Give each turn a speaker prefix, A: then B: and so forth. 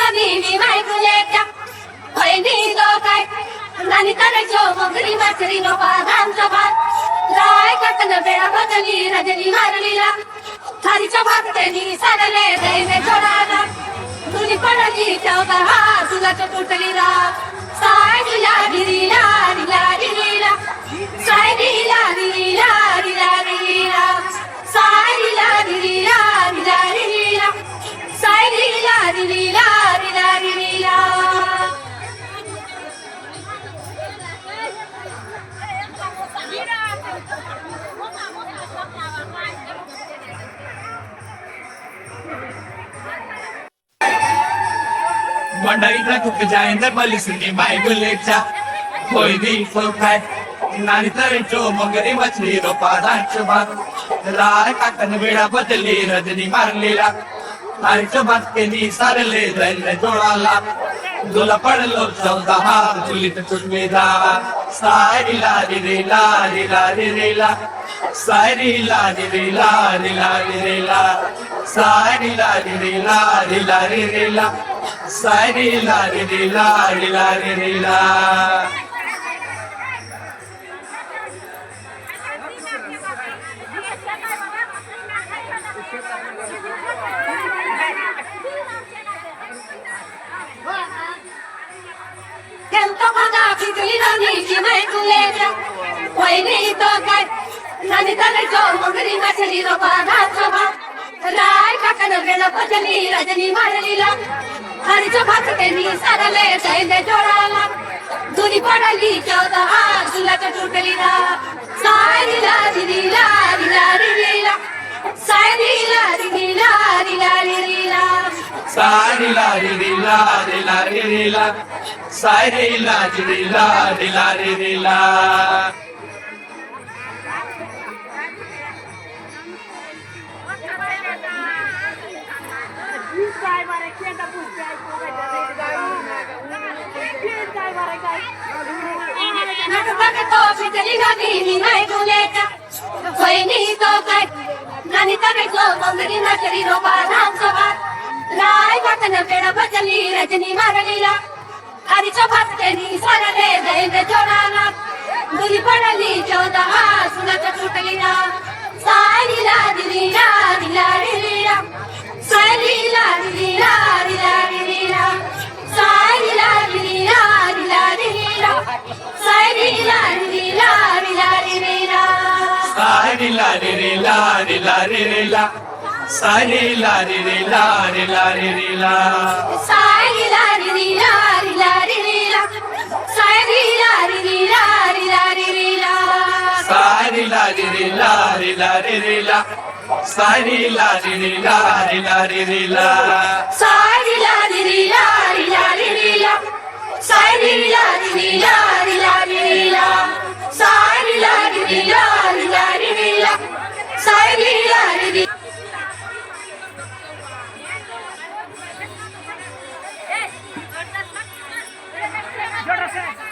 A: nini mai kuleta hoy ni do kai nani tare jo mogri machri no padam sabha rai katna bera badali rajani marlila thari chabak te ni sarale dei me chorana tuni padali chauda ha sula chutli ra sai dila dirila dila dirila sai dila dirila dila dirila sai dila dirila dila dirila sai dila dirila dila dirila
B: मंडईला तुक जायंदर बलिसनी माय गुलेचा होय दी फोकाय नानी तरेचो मगरी मछली row पादांच बाग राय काकन बेड़ा बदली रजनी मारलीला आईचो बात के नी सारले दैले जोड़ाला दुला पड़लो चौदा हार जुलित तुटमेदा सारी लारी रे लारी लारी रे ला सारी लारी रे लारी लारी रे ला सारी लारी रे लारी लारी रे ला सारी लारी रे लारी लारी रे ला
A: Kento pada pituli nani mai kuleta hoy ni do kai nani tare jo mogri machli ro padam sabha rai katna bera badali rajani marlila thari chabak te ni sarale dei me chorana tuni padali chauda ha sula chutli ra sai dila dirila dila dirila sai dila dirila dila dirila
B: सारी लारी रे लारी लारी रे ला सारी लारी रे लारी लारी रे ला
A: Nagpagato pituli nani mai kuleta hoy ni do kai nani tare jo mogri machli ro padam sabha rai katna bera badali rajani marlila thari chabak te ni sarale dei me chorana duli padali chauda ha sula chutli ra sai dila dirila dila dirila sai dila dirila dila dirila sai dila dirila dila dirila sai dila dirila dila dirila
B: सारी लारी रे लारी लारी रे ला सारी लारी रे लारी लारी रे ला
A: sai dila dirila dila dirila sai dila dirila dila dirila
B: सारी लारी रे लारी लारी रे ला सारी लारी रे लारी लारी रे ला
A: sai dila dirila dila dirila sai dila dirila dila dirila sai dila dirila dila dirila sai dila dirila
C: Jodoh